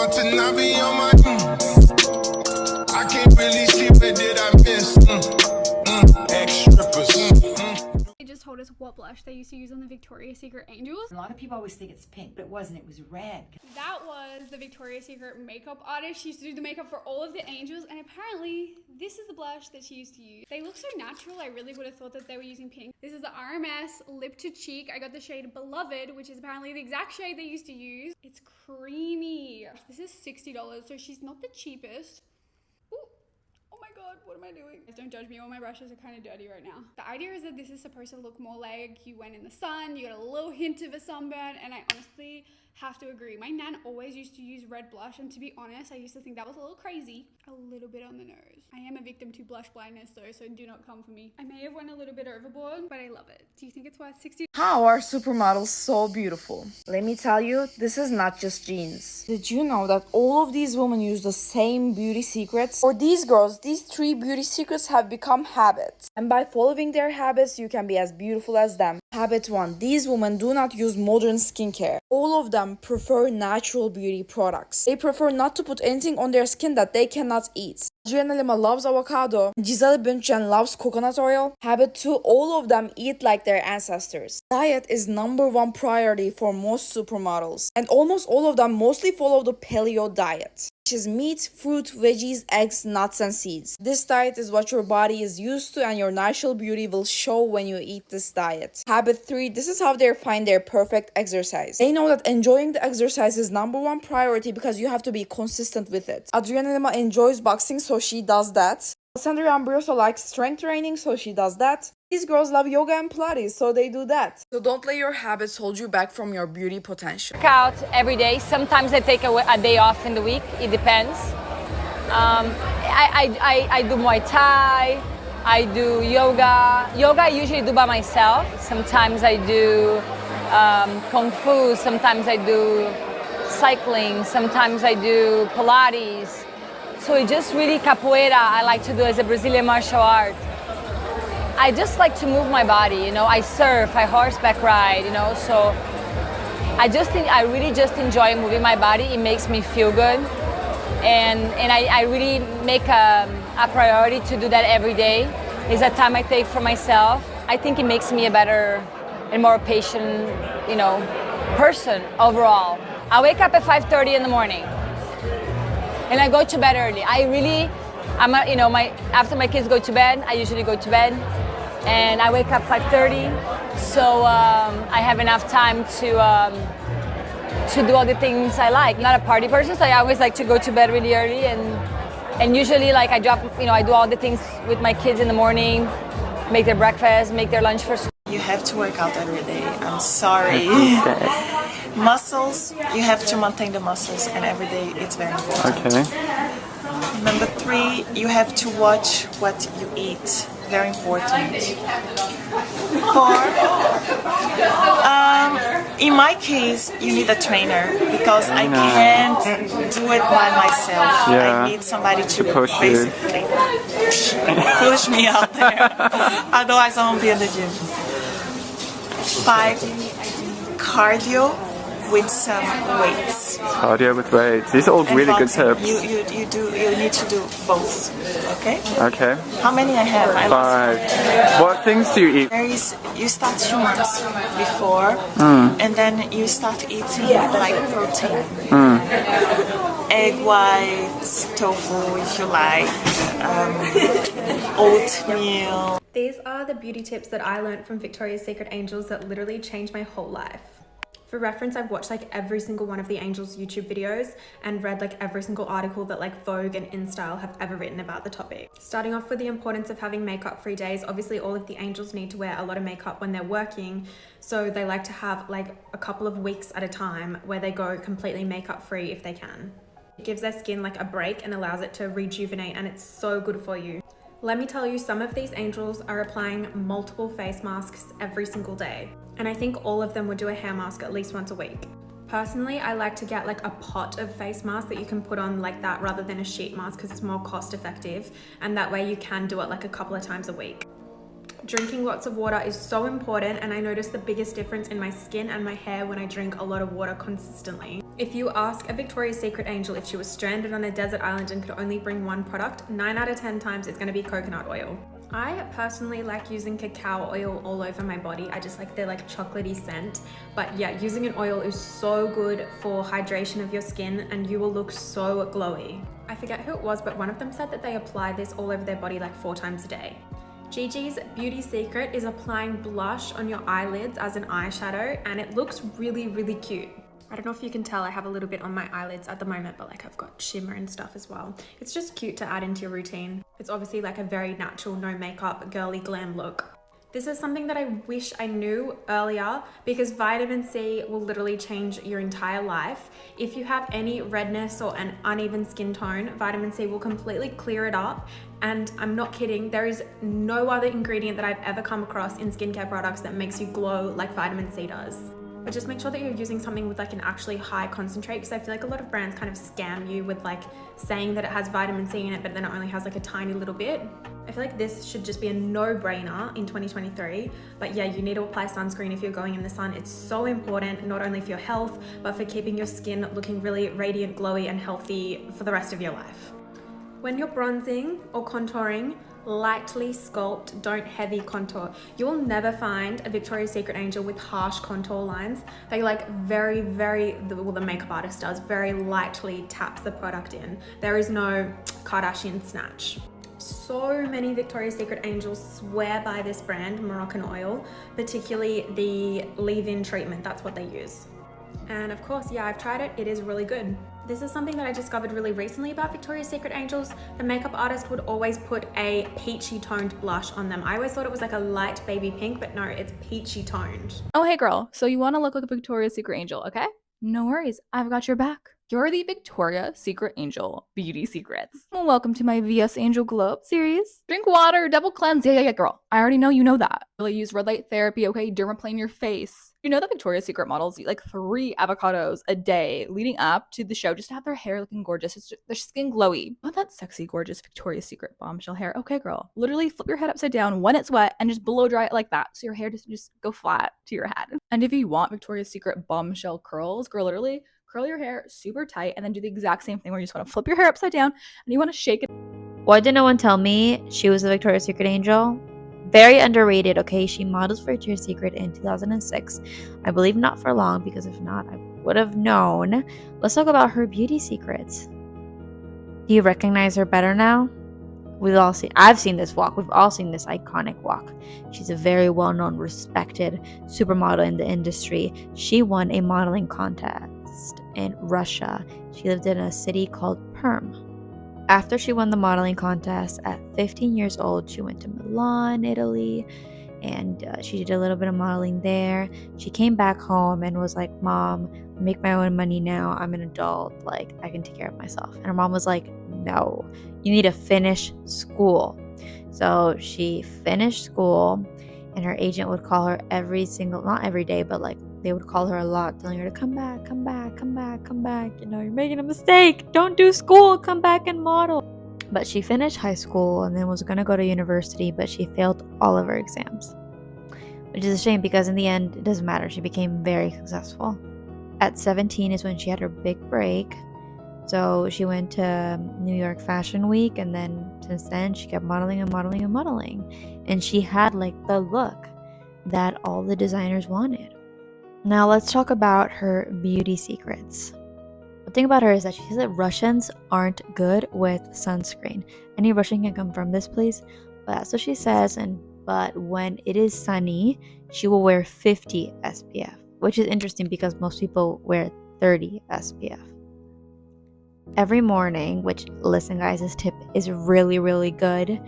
want to not be on my I can't really see what did I miss. They just told us what blush they used to use on the Victoria's Secret Angels. A lot of people always think it's pink, but it wasn't. It was red. That was the Victoria's Secret makeup artist. She used to do the makeup for all of the angels, and apparently this is the blush that she used to use. They look so natural, I really would have thought that they were using pink. This is the RMS Lip to Cheek. I got the shade Beloved, which is apparently the exact shade they used to use. It's creamy. This is $60, so she's not the cheapest. Oh my god, what am I doing? Don't judge me, all my brushes are kind of dirty right now. The idea is that this is supposed to look more like you went in the sun, you got a little hint of a sunburn, and I honestly have to agree. My nan always used to use red blush, and to be honest, I used to think that was a little crazy. A little bit on the nose. I am a victim to blush blindness though, so do not come for me. I may have went a little bit overboard, but I love it. Do you think it's worth $60? How are supermodels so beautiful? Let me tell you, this is not just genes. Did you know that all of these women use the same beauty secrets? For these girls, these 3 beauty secrets have become habits. And by following their habits, you can be as beautiful as them. Habit 1. These women do not use modern skincare. All of them prefer natural beauty products. They prefer not to put anything on their skin that they cannot eat. Adriana Lima loves avocado. Gisele Bündchen loves coconut oil. Habit 2. All of them eat like their ancestors. Diet is #1 priority for most supermodels. And almost all of them mostly follow the paleo diet, which is meat, fruit, veggies, eggs, nuts, and seeds. This diet is what your body is used to, and your natural beauty will show when you eat this diet. Habit 3. This is how they find their perfect exercise. They know that enjoying the exercise is #1 priority because you have to be consistent with it. Adriana Lima enjoys boxing, so she does that. Sandra Ambrosio likes strength training, so she does that. These girls love yoga and Pilates, so they do that. So don't let your habits hold you back from your beauty potential. Work out every day. Sometimes I take a day off in the week. It depends. I do Muay Thai. I do yoga. Yoga I usually do by myself. Sometimes I do Kung Fu. Sometimes I do cycling. Sometimes I do Pilates. So it's just really capoeira I like to do as a Brazilian martial art. I just like to move my body, you know. I surf, I horseback ride, you know. So I really just enjoy moving my body. It makes me feel good, and I really make a priority to do that every day. It's a time I take for myself. I think it makes me a better and more patient, you know, person overall. I wake up at 5:30 in the morning. And I go to bed early. After my kids go to bed, I usually go to bed, and I wake up 5:30. So I have enough time to do all the things I like. I'm not a party person, so I always like to go to bed really early, and usually like I do all the things with my kids in the morning, make their breakfast, make their lunch for school. You have to work out every day. I'm sorry. Muscles, you have to maintain the muscles, and every day it's very important. Okay. Number 3, you have to watch what you eat. Very important. 4, in my case, you need a trainer because I can't do it by myself. Yeah. I need somebody to push basically push me out there. Otherwise, I won't be in the gym. 5, cardio with some weights. Cardio with weights. These are all and really boxing. good tips. You need to do both. Okay? Okay. How many I have? 5. What things do you eat? You start 2 months before, and then you start eating like protein. Egg whites, tofu if you like, oatmeal. These are the beauty tips that I learned from Victoria's Secret Angels that literally changed my whole life. For reference, I've watched like every single one of the Angels YouTube videos and read like every single article that like Vogue and InStyle have ever written about the topic. Starting off with the importance of having makeup-free days. Obviously, all of the Angels need to wear a lot of makeup when they're working, so they like to have like a couple of weeks at a time where they go completely makeup-free if they can. It gives their skin like a break and allows it to rejuvenate, and it's so good for you. Let me tell you, some of these angels are applying multiple face masks every single day. And I think all of them would do a hair mask at least once a week. Personally, I like to get like a pot of face mask that you can put on like that rather than a sheet mask because it's more cost effective. And that way you can do it like a couple of times a week. Drinking lots of water is so important, and I notice the biggest difference in my skin and my hair when I drink a lot of water consistently. If you ask a Victoria's Secret angel if she was stranded on a desert island and could only bring one product, 9 out of 10 times it's going to be coconut oil. I personally like using cacao oil all over my body. I just like the chocolatey scent. But yeah, using an oil is so good for hydration of your skin and you will look so glowy. I forget who it was, but one of them said that they apply this all over their body like 4 times a day. Gigi's beauty secret is applying blush on your eyelids as an eyeshadow, and it looks really, really cute. I don't know if you can tell, I have a little bit on my eyelids at the moment, but I've got shimmer and stuff as well. It's just cute to add into your routine. It's obviously a very natural, no makeup, girly glam look. This is something that I wish I knew earlier, because vitamin C will literally change your entire life. If you have any redness or an uneven skin tone, vitamin C will completely clear it up. And I'm not kidding, there is no other ingredient that I've ever come across in skincare products that makes you glow like vitamin C does. But just make sure that you're using something with an actually high concentrate, because I feel like a lot of brands kind of scam you with saying that it has vitamin C in it, but then it only has a tiny little bit. I feel like this should just be a no-brainer in 2023. But yeah, you need to apply sunscreen if you're going in the sun. It's so important, not only for your health, but for keeping your skin looking really radiant, glowy, and healthy for the rest of your life. When you're bronzing or contouring, lightly sculpt, don't heavy contour. You'll never find a Victoria's Secret angel with harsh contour lines. They very, the makeup artist does, very lightly taps the product in. There is no Kardashian snatch. So many Victoria's Secret angels swear by this brand, Moroccan Oil, particularly the leave-in treatment. That's what they use. And of course, yeah, I've tried it. It is really good. This is something that I discovered really recently about Victoria's Secret angels. The makeup artist would always put a peachy toned blush on them. I always thought it was a light baby pink, but no, it's peachy toned. Oh, hey girl, so you want to look like a Victoria's Secret angel, okay? No worries, I've got your back. You're the Victoria's Secret Angel Beauty Secrets. Well, welcome to my VS Angel Glow Up series. Drink water, double cleanse. Yeah, girl. I already know you know that. Really use red light therapy, okay? Dermaplane your face. You know that Victoria's Secret models eat 3 avocados a day leading up to the show just to have their hair looking gorgeous. It's just, their skin glowy. Not that sexy, gorgeous Victoria's Secret bombshell hair. Okay, girl. Literally flip your head upside down when it's wet and just blow dry it like that so your hair doesn't just go flat to your head. And if you want Victoria's Secret bombshell curls, girl, literally curl your hair super tight and then do the exact same thing where you just want to flip your hair upside down and you want to shake it. Why did no one tell me she was a Victoria's Secret angel? Very underrated, okay? She models for Victoria's Secret in 2006. I believe not for long, because if not, I would have known. Let's talk about her beauty secrets. Do you recognize her better now? I've seen this walk. We've all seen this iconic walk. She's a very well-known, respected supermodel in the industry. She won a modeling contest in Russia. She lived in a city called Perm. After she won the modeling contest at 15 years old, she went to Milan, Italy, and she did a little bit of modeling there. She came back home and was like, Mom, I make my own money now. I'm an adult. I can take care of myself. And her mom was like, no, you need to finish school. So she finished school, and her agent would call her not every day, but they would call her a lot, telling her to come back. You're making a mistake. Don't do school. Come back and model. But she finished high school and then was going to go to university, but she failed all of her exams, which is a shame because in the end, it doesn't matter. She became very successful. At 17 is when she had her big break. So she went to New York Fashion Week, and then since then she kept modeling. And she had the look that all the designers wanted. Now let's talk about her beauty secrets. The thing about her is that she says that Russians aren't good with sunscreen. Any Russian can come from this place, but that's what she says. But when it is sunny, she will wear 50 SPF, which is interesting because most people wear 30 SPF. Every morning, which, listen guys, this tip is really, really good. It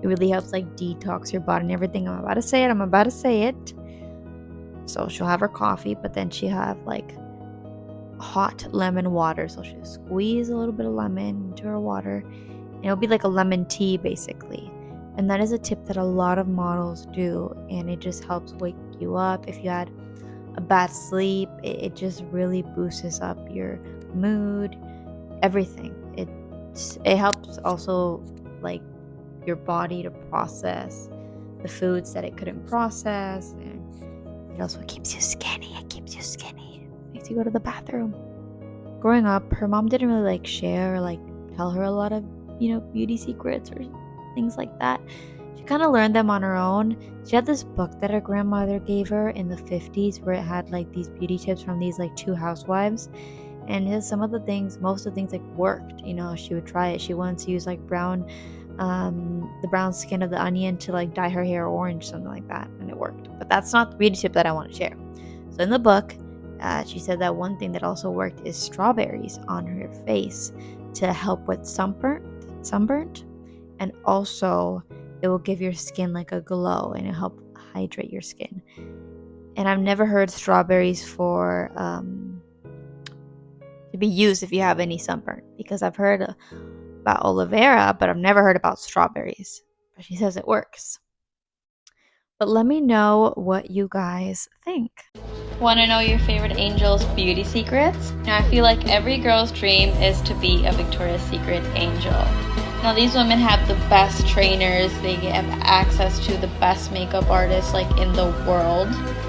really helps detox your body and everything. I'm about to say it. So she'll have her coffee, but then she'll have hot lemon water. So she'll squeeze a little bit of lemon into her water, and it'll be like a lemon tea basically. And that is a tip that a lot of models do, and it just helps wake you up. If you had a bad sleep, it just really boosts up your mood, everything. It helps also your body to process the foods that it couldn't process, and it also keeps you skinny. Makes you go to the bathroom. growing up, her mom didn't really like share or like tell her a lot of, beauty secrets or things like that. She kind of learned them on her own. She had this book that her grandmother gave her in the 50s where it had like these beauty tips from these like two housewives. And most of the things like worked. She would try it. She wanted to use like the brown skin of the onion to like dye her hair orange, something like that, and it worked. But that's not the beauty tip that I want to share. So in the book, she said that one thing that also worked is strawberries on her face to help with sunburnt, and also it will give your skin like a glow and it help hydrate your skin. And I've never heard strawberries for to be used if you have any sunburn, because I've heard about aloe vera, but I've never heard about strawberries. But she says it works. But let me know what you guys think. Want to know your favorite angel's beauty secrets? Now, I feel like every girl's dream is to be a Victoria's Secret angel. Now, these women have the best trainers. They have access to the best makeup artists like in the world.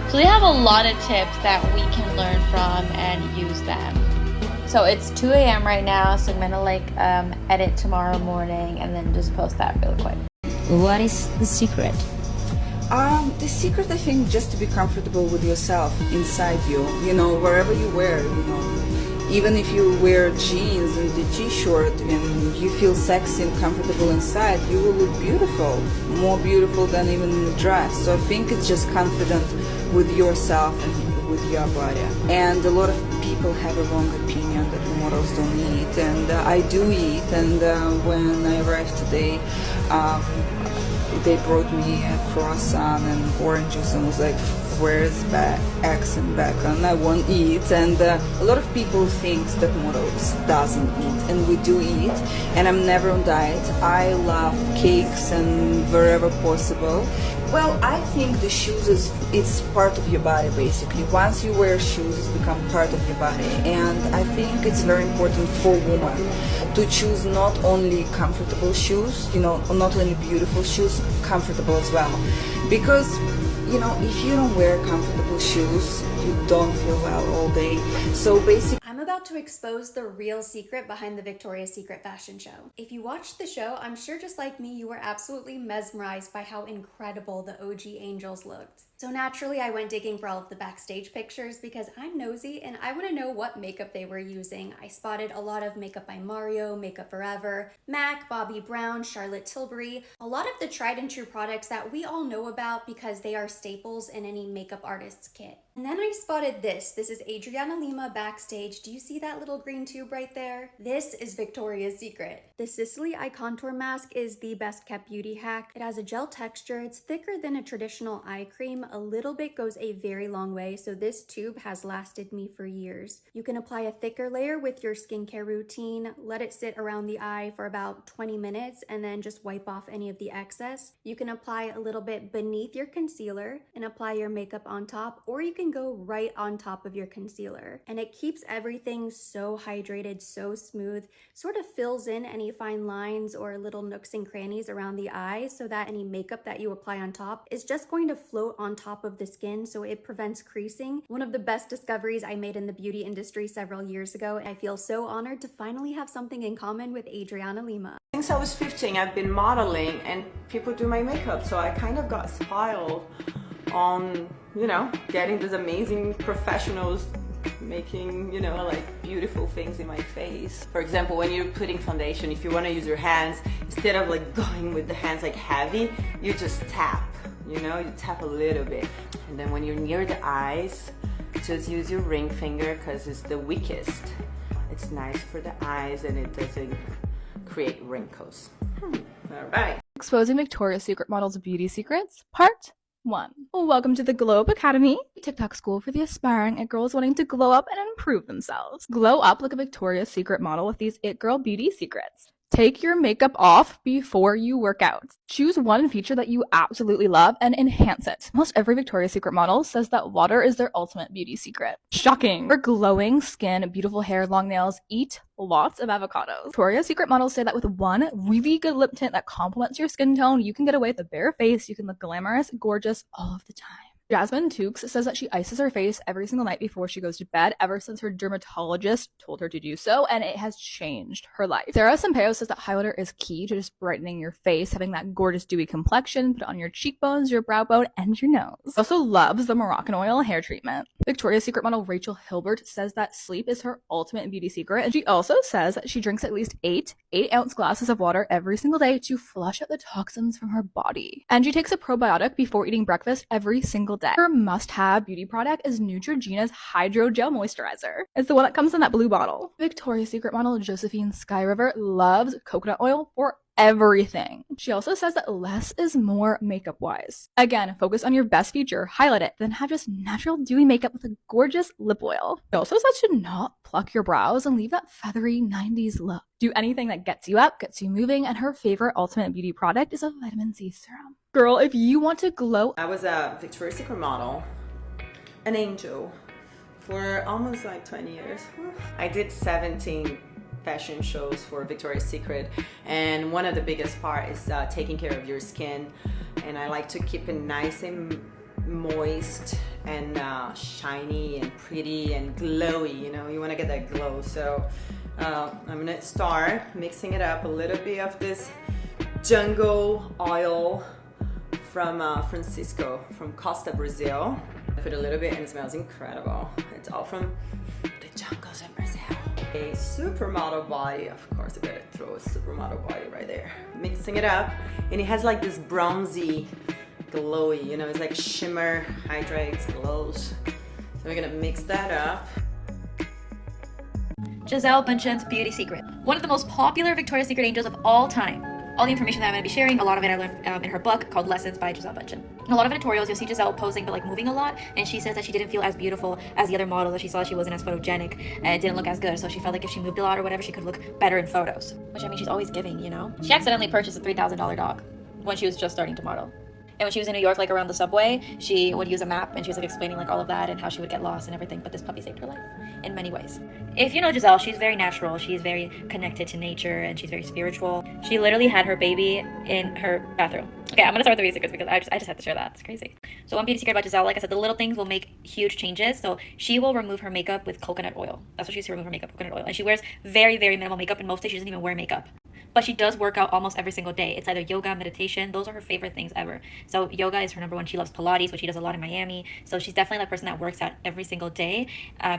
So they have a lot of tips that we can learn from and use them. So it's 2 a.m. right now, so I'm gonna edit tomorrow morning and then just post that really quick. What is the secret? The secret, I think, just to be comfortable with yourself inside you, wherever you wear, even if you wear jeans and the t-shirt and you feel sexy and comfortable inside, you will look beautiful, more beautiful than even in the dress. So I think it's just confident with yourself and with your body. And a lot of people have a wrong opinion that models don't eat, and I do eat. And when I arrived today, they brought me a croissant and orange juice and was like, where's eggs and bacon? I won't eat. And a lot of people think that models doesn't eat, and we do eat. And I'm never on diet. I love cakes and wherever possible. Well, I think the shoes it's part of your body basically. Once you wear shoes, it's become part of your body. And I think it's very important for women to choose not only comfortable shoes, not only beautiful shoes, comfortable as well. Because, if you don't wear comfortable shoes, you don't feel well all day. So basically, I'm about to expose the real secret behind the Victoria's Secret fashion show. If you watched the show, I'm sure just like me, you were absolutely mesmerized by how incredible the OG angels looked. So naturally, I went digging for all of the backstage pictures because I'm nosy and I want to know what makeup they were using. I spotted a lot of Makeup by Mario, Makeup Forever, MAC, Bobbi Brown, Charlotte Tilbury, a lot of the tried and true products that we all know about because they are staples in any makeup artist's kit. And then I spotted this. This is Adriana Lima backstage. Do you see that little green tube right there? This is Victoria's Secret. The Sicily Eye Contour Mask is the best kept beauty hack. It has a gel texture. It's thicker than a traditional eye cream. A little bit goes a very long way, so this tube has lasted me for years. You can apply a thicker layer with your skincare routine, let it sit around the eye for about 20 minutes, and then just wipe off any of the excess. You can apply a little bit beneath your concealer and apply your makeup on top, or you can go right on top of your concealer. And it keeps everything so hydrated, so smooth, sort of fills in any fine lines or little nooks and crannies around the eye so that any makeup that you apply on top is just going to float on top of the skin, so it prevents creasing. One of the best discoveries I made in the beauty industry several years ago, and I feel so honored to finally have something in common with Adriana Lima. Since I was 15, I've been modeling and people do my makeup, so I kind of got spoiled on, getting these amazing professionals making, beautiful things in my face. For example, when you're putting foundation, if you want to use your hands, instead of going with the hands heavy, you just tap, you tap a little bit. And then when you're near the eyes, just use your ring finger because it's the weakest. It's nice for the eyes and it doesn't create wrinkles. All right. Exposing Victoria's Secret models' beauty secrets, Part 1. Welcome to the Glow Up Academy, TikTok school for the aspiring it girls wanting to glow up and improve themselves. Glow up like a Victoria's Secret model with these it girl beauty secrets. Take your makeup off before you work out. Choose one feature that you absolutely love and enhance it. Almost every Victoria's Secret model says that water is their ultimate beauty secret. Shocking! For glowing skin, beautiful hair, long nails, eat lots of avocados. Victoria's Secret models say that with one really good lip tint that complements your skin tone, you can get away with a bare face, you can look glamorous, gorgeous all of the time. Jasmine Tukes says that she ices her face every single night before she goes to bed ever since her dermatologist told her to do so, and it has changed her life. Sarah Sampaio says that highlighter is key to just brightening your face, having that gorgeous dewy complexion, put it on your cheekbones, your brow bone, and your nose. She also loves the Moroccan oil hair treatment. Victoria's Secret model Rachel Hilbert says that sleep is her ultimate beauty secret, and she also says that she drinks at least 8-ounce glasses of water every single day to flush out the toxins from her body. And she takes a probiotic before eating breakfast every single day. Her must-have beauty product is Neutrogena's Hydro Gel Moisturizer. It's the one that comes in that blue bottle. Victoria's Secret model Josephine Skyriver loves coconut oil for everything. She also says that less is more makeup wise. Again, focus on your best feature, highlight it, then have just natural dewy makeup with a gorgeous lip oil. She also says to not pluck your brows and leave that feathery 90s look. Do anything that gets you up, gets you moving, and her favorite ultimate beauty product is a vitamin C serum. Girl, if you want to glow— I was a Victoria's Secret model, an angel, for almost like 20 years. I did 17 fashion shows for Victoria's Secret, and one of the biggest part is taking care of your skin, and I like to keep it nice and moist and shiny and pretty and glowy. You know, you want to get that glow. So I'm gonna start mixing it up, a little bit of this jungle oil from Francisco from Costa, Brazil. I put a little bit and it smells incredible. It's all from the jungles in Brazil. A supermodel body, of course I gotta throw a supermodel body right there. Mixing it up, and it has like this bronzy, glowy, you know, it's like shimmer, hydrates, glows. So we're gonna mix that up. Gisele Bündchen's beauty secret. One of the most popular Victoria's Secret angels of all time. All the information that I'm going to be sharing, a lot of it I learned in her book called Lessons by Gisele Bündchen. In a lot of editorials, you'll see Gisele posing but like moving a lot, and she says that she didn't feel as beautiful as the other models, that she saw she wasn't as photogenic and it didn't look as good, so she felt like if she moved a lot or whatever, she could look better in photos. Which, I mean, she's always giving, you know? She accidentally purchased a $3,000 dog when she was just starting to model. And when she was in New York, like around the subway, she would use a map and she was like explaining like all of that and how she would get lost and everything, but this puppy saved her life in many ways. If you know Gisele, she's very natural, she's very connected to nature, and she's very spiritual. She literally had her baby in her bathroom. Okay, I'm gonna start with the beauty secrets because I just have to share that. It's crazy. So one beauty secret about Gisele, like I said, the little things will make huge changes. So she will remove her makeup with coconut oil. That's what she used to remove her makeup, coconut oil. And she wears very, very minimal makeup, and most days she doesn't even wear makeup. But she does work out almost every single day. It's either yoga, meditation. Those are her favorite things ever. So yoga is her number one. She loves Pilates, which she does a lot in Miami. So she's definitely that person that works out every single day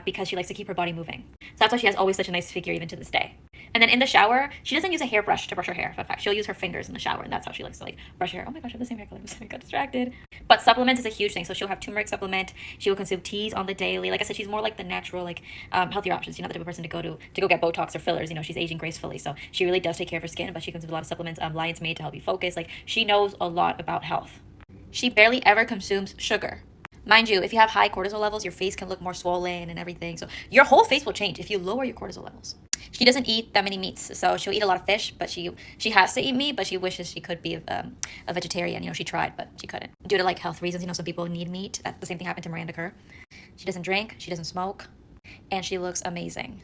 because she likes to keep her body moving. So that's why she has always such a nice figure even to this day. And then in the shower, she doesn't use a hairbrush to brush her hair. In fact, she'll use her fingers in the shower, and that's how she likes to like brush her hair. Oh my gosh, I have the same hair color. I got distracted. But supplements is a huge thing. So she'll have turmeric supplement. She will consume teas on the daily. Like I said, she's more like the natural, like healthier options. She's not the type of person to go get Botox or fillers. You know, she's aging gracefully. So she really does take care of her skin, but she consumes a lot of supplements. Lion's Mane to help you focus. Like, she knows a lot about health. She barely ever consumes sugar. Mind you, if you have high cortisol levels, your face can look more swollen and everything. So your whole face will change if you lower your cortisol levels. She doesn't eat that many meats, so she'll eat a lot of fish, but she has to eat meat, but she wishes she could be a vegetarian. You know, she tried, but she couldn't. Due to like health reasons, you know, some people need meat. The same thing happened to Miranda Kerr. She doesn't drink, she doesn't smoke, and she looks amazing.